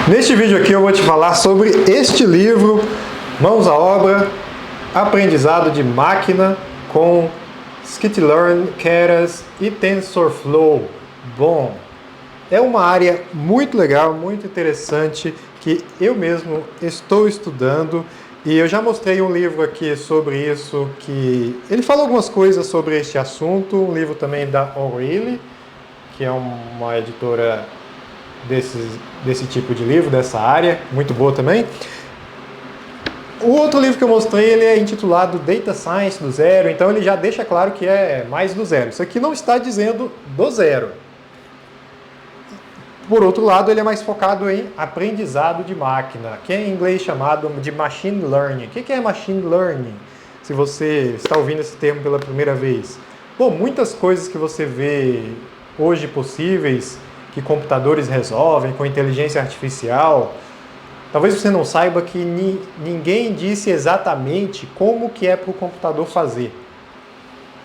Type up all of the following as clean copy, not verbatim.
Neste vídeo aqui eu vou te falar sobre este livro, Mãos à Obra, Aprendizado de Máquina com Scikit-learn, Keras e TensorFlow. Bom, é uma área muito legal, muito interessante, que eu mesmo estou estudando e eu já mostrei um livro aqui sobre isso, que ele fala algumas coisas sobre este assunto, um livro também da O'Reilly, que é uma editora desse tipo de livro, dessa área, muito boa também. O outro livro que eu mostrei, ele é intitulado Data Science do Zero, então ele já deixa claro que é mais do zero. Isso aqui não está dizendo do zero. Por outro lado, ele é mais focado em aprendizado de máquina, que é em inglês chamado de Machine Learning. O que é Machine Learning? Se você está ouvindo esse termo pela primeira vez. Bom, muitas coisas que você vê hoje possíveis, que computadores resolvem com inteligência artificial, talvez você não saiba que ninguém disse exatamente como que é para o computador fazer.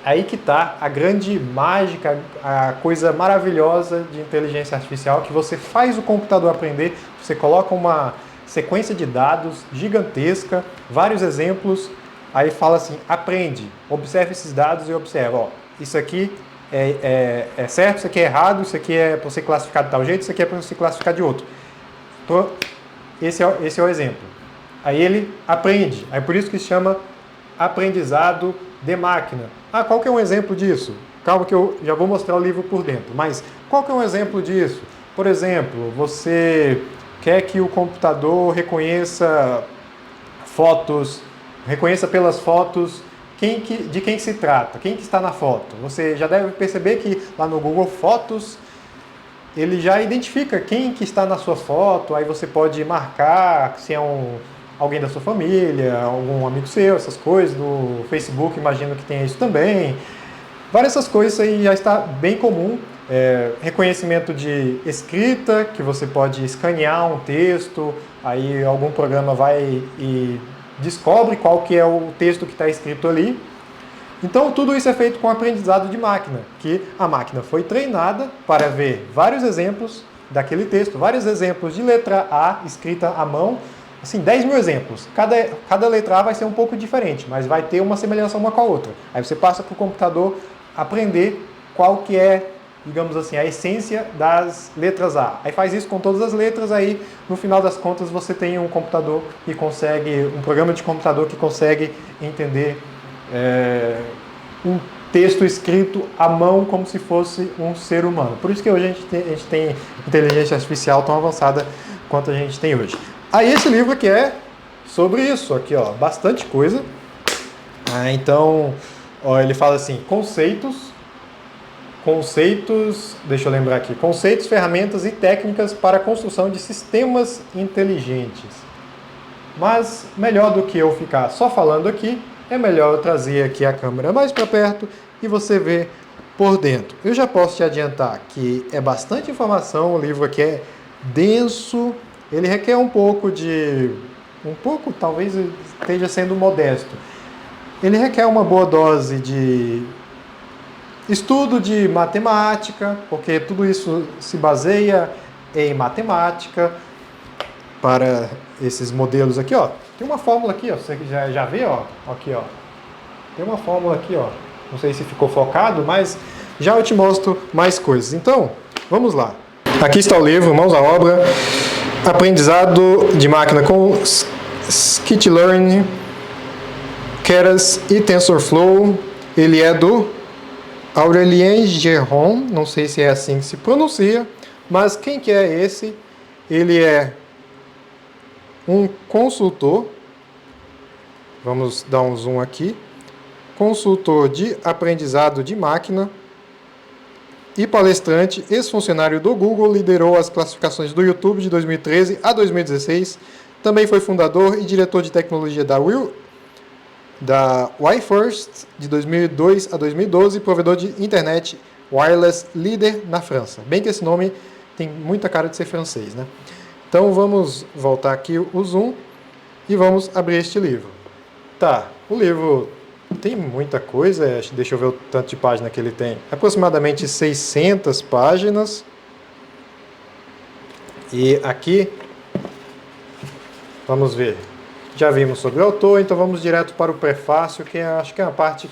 Aí que está a grande mágica, a coisa maravilhosa de inteligência artificial, que você faz o computador aprender, você coloca uma sequência de dados gigantesca, vários exemplos, aí fala assim, aprende, observe esses dados e observa, ó, isso aqui é certo, isso aqui é errado, isso aqui é para você classificar de tal jeito, isso aqui é para você classificar de outro. Esse é o exemplo. Aí ele aprende, aí por isso que se chama aprendizado de máquina. Ah, qual que é um exemplo disso? Calma que eu já vou mostrar o livro por dentro, mas qual que é um exemplo disso? Por exemplo, você quer que o computador reconheça fotos, reconheça pelas fotos de quem se trata, quem que está na foto. Você já deve perceber que lá no Google Fotos, ele já identifica quem que está na sua foto, aí você pode marcar se é alguém da sua família, algum amigo seu, essas coisas. No Facebook, imagino que tenha isso também. Várias essas coisas aí já está bem comum. Reconhecimento de escrita, que você pode escanear um texto, aí algum programa vai e descobre qual que é o texto que está escrito ali. Então, tudo isso é feito com aprendizado de máquina, que a máquina foi treinada para ver vários exemplos daquele texto, vários exemplos de letra A escrita à mão, assim, 10 mil exemplos. Cada letra A vai ser um pouco diferente, mas vai ter uma semelhança uma com a outra. Aí você passa para o computador aprender qual que é, digamos assim, a essência das letras A. Aí faz isso com todas as letras, aí no final das contas você tem um computador que consegue, um programa de computador que consegue entender um texto escrito à mão como se fosse um ser humano. Por isso que hoje a gente tem inteligência artificial tão avançada quanto a gente tem hoje. Aí esse livro aqui é sobre isso, aqui ó, bastante coisa. Então, ó, ele fala assim, conceitos, deixa eu lembrar aqui, conceitos, ferramentas e técnicas para a construção de sistemas inteligentes. Mas melhor do que eu ficar só falando aqui, é melhor eu trazer aqui a câmera mais para perto e você ver por dentro. Eu já posso te adiantar que é bastante informação, o livro aqui é denso, ele requer talvez esteja sendo modesto. Ele requer uma boa dose de estudo de matemática, porque tudo isso se baseia em matemática para esses modelos aqui, ó. Tem uma fórmula aqui, ó, você já vê, ó, aqui, ó. Tem uma fórmula aqui, ó. Não sei se ficou focado, mas já eu te mostro mais coisas. Então, vamos lá. Aqui está o livro, Mãos à Obra, Aprendizado de Máquina com Scikit-learn, Keras e TensorFlow. Ele é do Aurélien Geron, não sei se é assim que se pronuncia, mas quem que é esse? Ele é um consultor, vamos dar um zoom aqui, consultor de aprendizado de máquina e palestrante, ex-funcionário do Google, liderou as classificações do YouTube de 2013 a 2016, também foi fundador e diretor de tecnologia da WiFirst de 2002 a 2012, provedor de internet wireless líder na França. Bem que esse nome tem muita cara de ser francês, né? Então vamos voltar aqui o zoom e vamos abrir este livro. Tá, o livro tem muita coisa, deixa eu ver o tanto de página que ele tem. Aproximadamente 600 páginas. E aqui Vamos ver. Já vimos sobre o autor, então vamos direto para o prefácio, que acho que é uma parte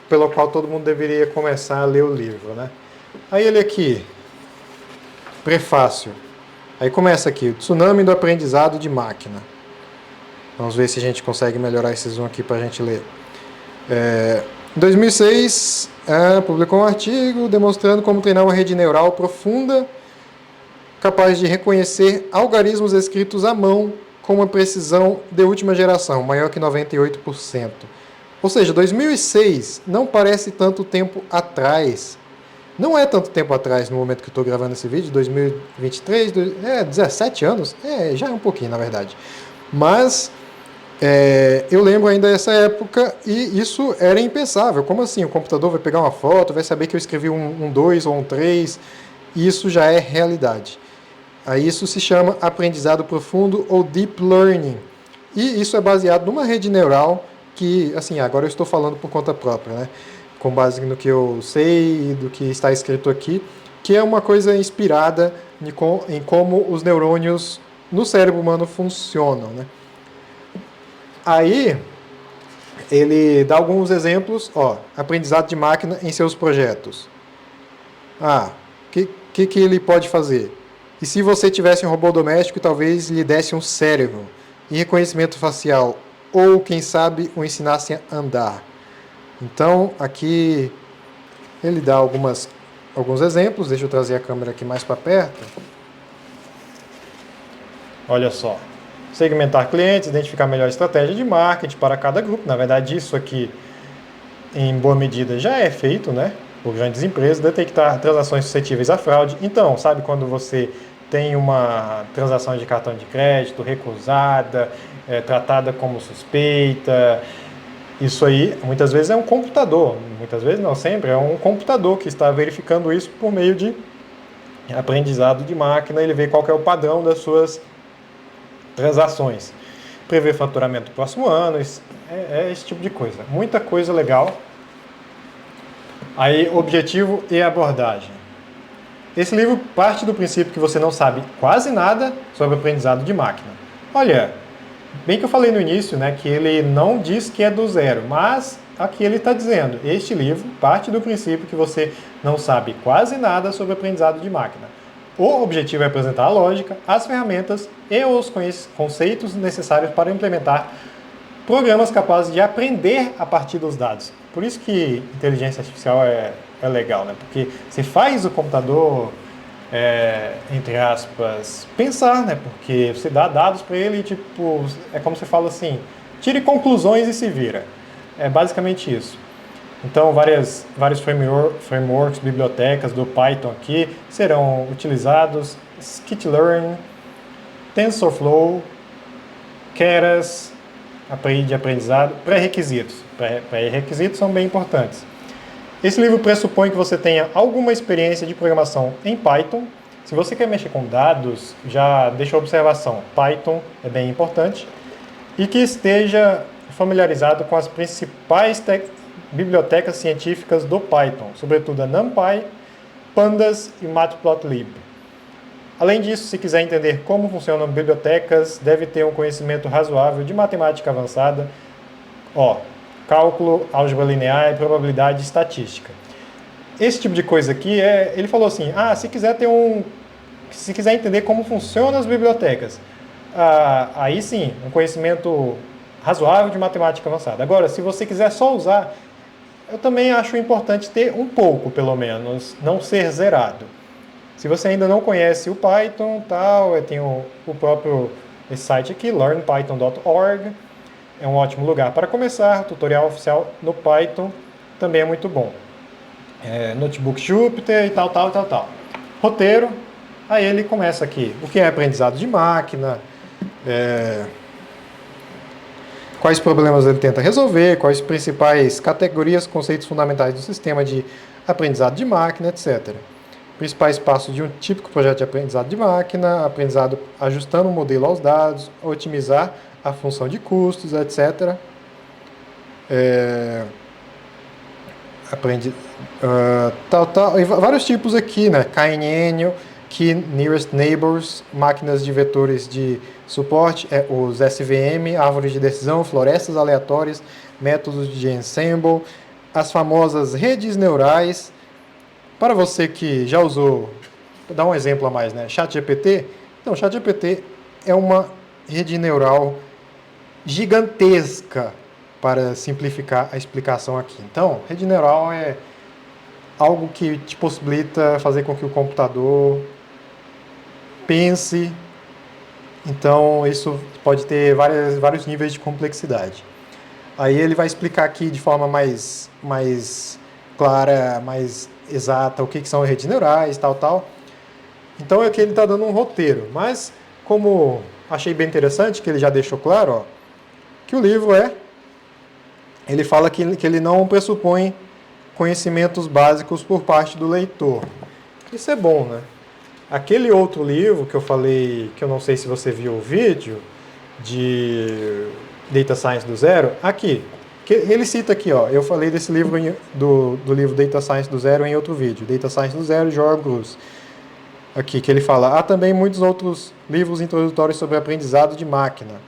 pelo qual todo mundo deveria começar a ler o livro, né? Aí ele aqui, prefácio. Aí começa aqui, o tsunami do aprendizado de máquina. Vamos ver se a gente consegue melhorar esse zoom aqui para a gente ler. Em 2006, publicou um artigo demonstrando como treinar uma rede neural profunda capaz de reconhecer algarismos escritos à mão com uma precisão de última geração, maior que 98%. Ou seja, 2006 não parece tanto tempo atrás. Não é tanto tempo atrás no momento que eu estou gravando esse vídeo, 2023, 17 anos? Já é um pouquinho, na verdade. Mas eu lembro ainda dessa época e isso era impensável. Como assim? O computador vai pegar uma foto, vai saber que eu escrevi um 2 ou um 3, e isso já é realidade. Aí isso se chama aprendizado profundo ou deep learning. E isso é baseado numa rede neural que, assim, agora eu estou falando por conta própria, né? Com base no que eu sei e do que está escrito aqui, que é uma coisa inspirada em como os neurônios no cérebro humano funcionam, né? Aí, ele dá alguns exemplos, aprendizado de máquina em seus projetos. Que ele pode fazer? E se você tivesse um robô doméstico e talvez lhe desse um cérebro e reconhecimento facial, ou quem sabe o ensinasse a andar? Então, aqui ele dá alguns exemplos. Deixa eu trazer a câmera aqui mais para perto. Olha só. Segmentar clientes, identificar a melhor estratégia de marketing para cada grupo. Na verdade, isso aqui, em boa medida, já é feito, né, por grandes empresas. Detectar transações suscetíveis à fraude. Então, sabe quando você tem uma transação de cartão de crédito recusada, tratada como suspeita? Isso aí, muitas vezes, é um computador. Muitas vezes, não sempre, é um computador que está verificando isso por meio de aprendizado de máquina. Ele vê qual que é o padrão das suas transações. Prever faturamento do próximo ano, esse tipo de coisa. Muita coisa legal. Aí, objetivo e abordagem. Esse livro parte do princípio que você não sabe quase nada sobre aprendizado de máquina. Olha, bem que eu falei no início, né, que ele não diz que é do zero, mas aqui ele está dizendo, este livro parte do princípio que você não sabe quase nada sobre aprendizado de máquina. O objetivo é apresentar a lógica, as ferramentas e os conceitos necessários para implementar programas capazes de aprender a partir dos dados. Por isso que inteligência artificial é legal, né? Porque você faz o computador, entre aspas, pensar, né? Porque você dá dados para ele, tipo, é como você fala assim, tire conclusões e se vira. É basicamente isso. Então, vários frameworks, bibliotecas do Python aqui serão utilizados, Scikit-learn, TensorFlow, Keras, API de aprendizado, pré-requisitos. Pré-requisitos são bem importantes. Esse livro pressupõe que você tenha alguma experiência de programação em Python. Se você quer mexer com dados, já deixa a observação, Python é bem importante, e que esteja familiarizado com as principais bibliotecas científicas do Python, sobretudo a NumPy, Pandas e Matplotlib. Além disso, se quiser entender como funcionam bibliotecas, deve ter um conhecimento razoável de matemática avançada, cálculo, álgebra linear e probabilidade e estatística. Esse tipo de coisa aqui ele falou assim, se quiser entender como funcionam as bibliotecas, aí sim, um conhecimento razoável de matemática avançada. Agora, se você quiser só usar, eu também acho importante ter um pouco, pelo menos, não ser zerado. Se você ainda não conhece o Python, tem o próprio esse site aqui, learnpython.org, é um ótimo lugar para começar. Tutorial oficial no Python também é muito bom. Notebook Jupyter e tal. Roteiro, aí ele começa aqui. O que é aprendizado de máquina, quais problemas ele tenta resolver, quais principais categorias, conceitos fundamentais do sistema de aprendizado de máquina, etc. Principais passos de um típico projeto de aprendizado de máquina, aprendizado ajustando o modelo aos dados, otimizar a função de custos, etc. E vários tipos aqui, né? KNN, Key Nearest Neighbors, máquinas de vetores de suporte, os SVM, árvores de decisão, florestas aleatórias, métodos de ensemble, as famosas redes neurais. Para você que já usou, vou dar um exemplo a mais, né? ChatGPT. Então, ChatGPT é uma rede neural gigantesca para simplificar a explicação aqui. Então, rede neural é algo que te possibilita fazer com que o computador pense. Então, isso pode ter vários níveis de complexidade. Aí ele vai explicar aqui de forma mais clara, mais exata, o que são redes neurais, tal. Então, aqui ele está dando um roteiro. Mas, como achei bem interessante, que ele já deixou claro, ó, que o livro ele fala que ele não pressupõe conhecimentos básicos por parte do leitor. Isso é bom, né? Aquele outro livro que eu falei, que eu não sei se você viu o vídeo, de Data Science do Zero, aqui, que ele cita aqui, ó, eu falei desse livro, do livro Data Science do Zero em outro vídeo, Data Science do Zero, George Bruce. Aqui, que ele fala, há também muitos outros livros introdutórios sobre aprendizado de máquina.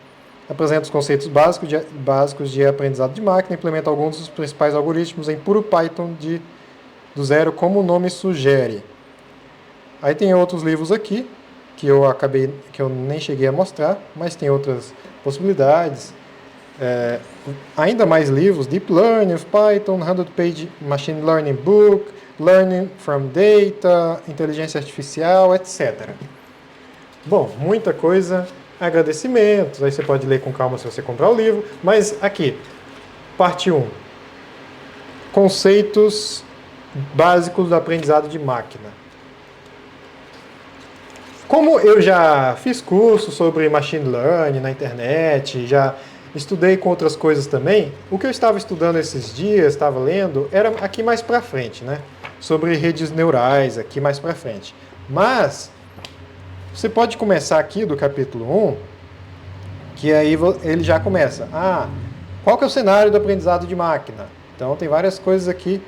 Apresenta os conceitos básicos de aprendizado de máquina, implementa alguns dos principais algoritmos em puro Python do zero, como o nome sugere. Aí tem outros livros aqui, que eu nem cheguei a mostrar, mas tem outras possibilidades. Ainda mais livros, Deep Learning of Python, 100-page Machine Learning Book, Learning from Data, Inteligência Artificial, etc. Bom, muita coisa. Agradecimentos, aí você pode ler com calma se você comprar o livro, mas aqui, parte 1, conceitos básicos do aprendizado de máquina. Como eu já fiz curso sobre Machine Learning na internet, já estudei com outras coisas também, o que eu estava estudando esses dias, estava lendo, era aqui mais para frente, né? Sobre redes neurais, aqui mais para frente. Mas você pode começar aqui do capítulo 1, que aí ele já começa. Qual que é o cenário do aprendizado de máquina? Então tem várias coisas aqui.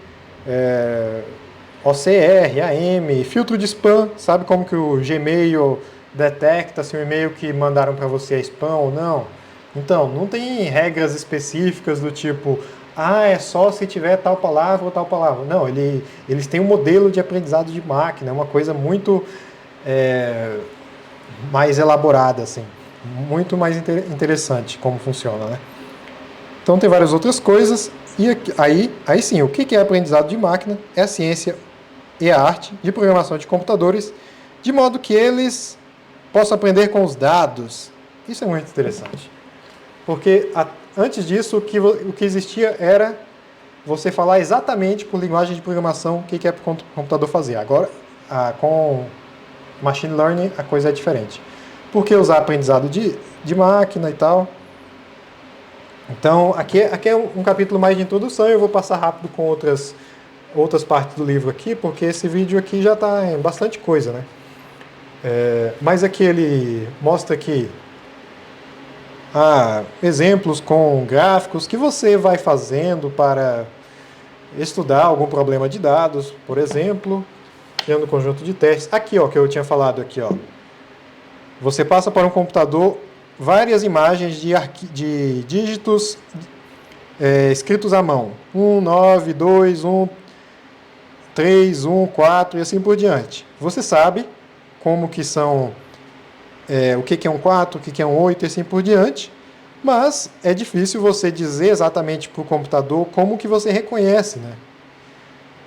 OCR, AM, filtro de spam. Sabe como que o Gmail detecta se o e-mail que mandaram para você é spam ou não? Então, não tem regras específicas do tipo, é só se tiver tal palavra ou tal palavra. Não, eles têm um modelo de aprendizado de máquina, é uma coisa muito mais elaborada, assim, muito mais interessante como funciona, né? Então tem várias outras coisas, e aí sim, o que é aprendizado de máquina? É a ciência e a arte de programação de computadores, de modo que eles possam aprender com os dados. Isso é muito interessante, porque antes disso o que existia era você falar exatamente por linguagem de programação o que é para o computador fazer. Agora, com Machine Learning, a coisa é diferente. Por que usar aprendizado de máquina e tal? Então, aqui é um capítulo mais de introdução, eu vou passar rápido com outras partes do livro aqui, porque esse vídeo aqui já está em bastante coisa, né? Mas aqui ele mostra aqui exemplos com gráficos que você vai fazendo para estudar algum problema de dados, por exemplo, criando um conjunto de testes. Aqui, ó, que eu tinha falado aqui, ó. Você passa para um computador várias imagens de dígitos escritos à mão. 1, 9, 2, 1, 3, 1, 4 e assim por diante. Você sabe como que são, o que é um 4, o que é um 8 e assim por diante, mas é difícil você dizer exatamente para o computador como que você reconhece, né?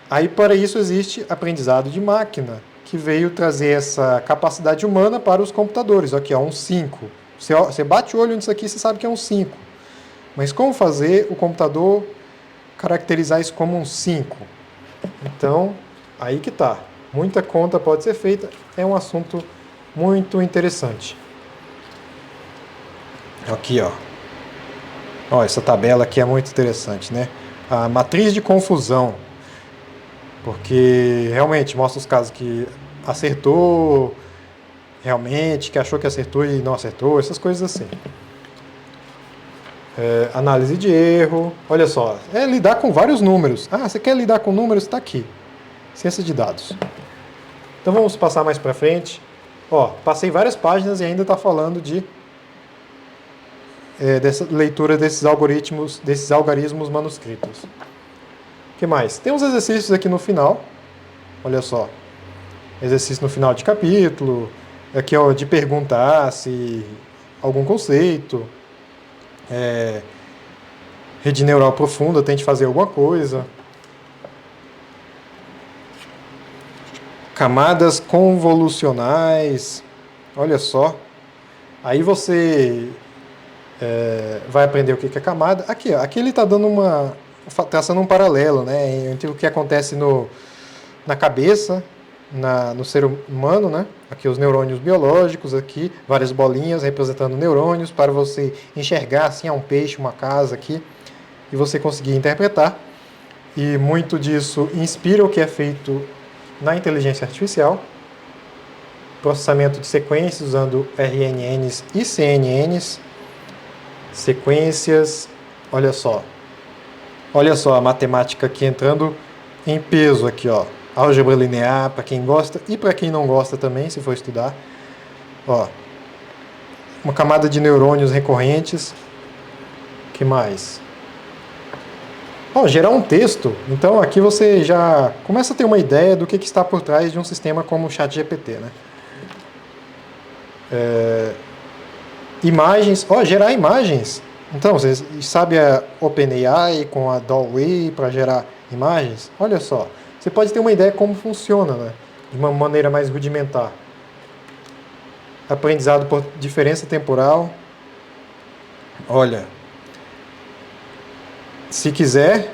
Aí para isso existe aprendizado de máquina, que veio trazer essa capacidade humana para os computadores. Aqui, ó, um 5. Você bate o olho nisso aqui, você sabe que é um 5. Mas como fazer o computador caracterizar isso como um 5? Então, aí que tá. Muita conta pode ser feita, é um assunto muito interessante. Aqui, ó. Ó, essa tabela aqui é muito interessante, né? A matriz de confusão. Porque realmente mostra os casos que acertou realmente, que achou que acertou e não acertou, essas coisas assim. Análise de erro, olha só, lidar com vários números. Você quer lidar com números? Está aqui. Ciência de dados. Então vamos passar mais para frente. Ó, passei várias páginas e ainda está falando dessa leitura desses algarismos manuscritos. O que mais? Tem uns exercícios aqui no final. Olha só. Exercício no final de capítulo. Aqui, ó, de perguntar se algum conceito. Rede neural profunda, tente fazer alguma coisa. Camadas convolucionais. Olha só. Aí você vai aprender o que é camada. Aqui, ó, aqui ele está dando traçando um paralelo, né, entre o que acontece na cabeça, no ser humano, né? Aqui os neurônios biológicos, aqui várias bolinhas representando neurônios para você enxergar assim um peixe, uma casa aqui e você conseguir interpretar. E muito disso inspira o que é feito na inteligência artificial, processamento de sequências usando RNNs e CNNs, sequências, olha só a matemática aqui entrando em peso aqui, ó. Álgebra linear, para quem gosta e para quem não gosta também, se for estudar. Ó, uma camada de neurônios recorrentes. O que mais? Ó, gerar um texto. Então aqui você já começa a ter uma ideia do que está por trás de um sistema como o ChatGPT, né? Imagens. Ó, gerar imagens. Então, você sabe a OpenAI com a DALL-E para gerar imagens? Olha só. Você pode ter uma ideia como funciona, né? De uma maneira mais rudimentar. Aprendizado por diferença temporal. Olha, se quiser,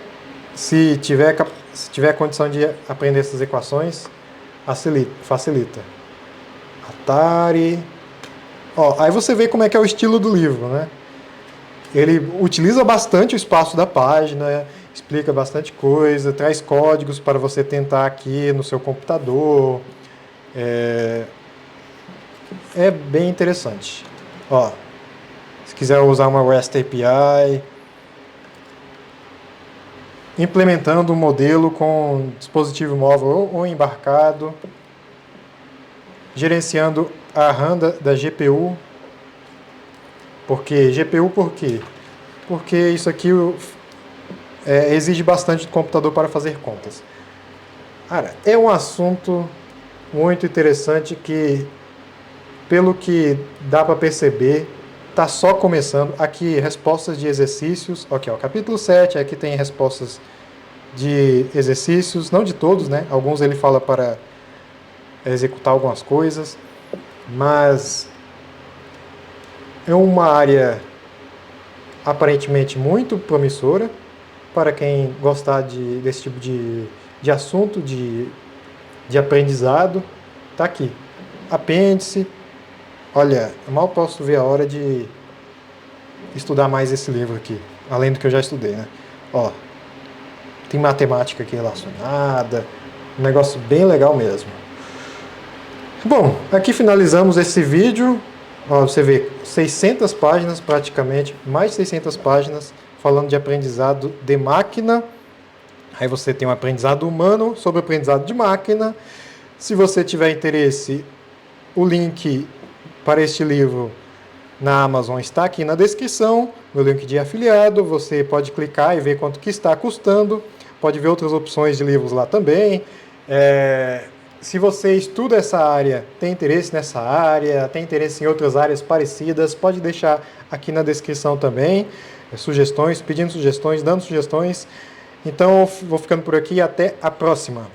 se tiver condição de aprender essas equações, facilita. Atari. Ó, aí você vê como é que é o estilo do livro, né? Ele utiliza bastante o espaço da página, explica bastante coisa, traz códigos para você tentar aqui no seu computador. É bem interessante. Ó, se quiser usar uma REST API, implementando um modelo com dispositivo móvel ou embarcado, gerenciando a RAM da GPU. GPU por quê? Porque isso aqui exige bastante do computador para fazer contas. Cara, é um assunto muito interessante que, pelo que dá para perceber, está só começando. Aqui, respostas de exercícios. Aqui, ó, capítulo 7, aqui tem respostas de exercícios, não de todos, né? Alguns ele fala para executar algumas coisas, mas é uma área aparentemente muito promissora para quem gostar desse tipo de assunto, de aprendizado. Tá aqui, apêndice. Olha, eu mal posso ver a hora de estudar mais esse livro aqui, além do que eu já estudei, né? Ó, tem matemática aqui relacionada, um negócio bem legal mesmo. Bom, aqui finalizamos esse vídeo. Ó, você vê 600 páginas praticamente, mais de 600 páginas falando de aprendizado de máquina. Aí você tem um aprendizado humano sobre aprendizado de máquina. Se você tiver interesse, o link para este livro na Amazon está aqui na descrição, meu link de afiliado. Você pode clicar e ver quanto que está custando. Pode ver outras opções de livros lá também. Se você estuda essa área, tem interesse nessa área, tem interesse em outras áreas parecidas, pode deixar aqui na descrição também sugestões, pedindo sugestões, dando sugestões. Então, eu vou ficando por aqui e até a próxima.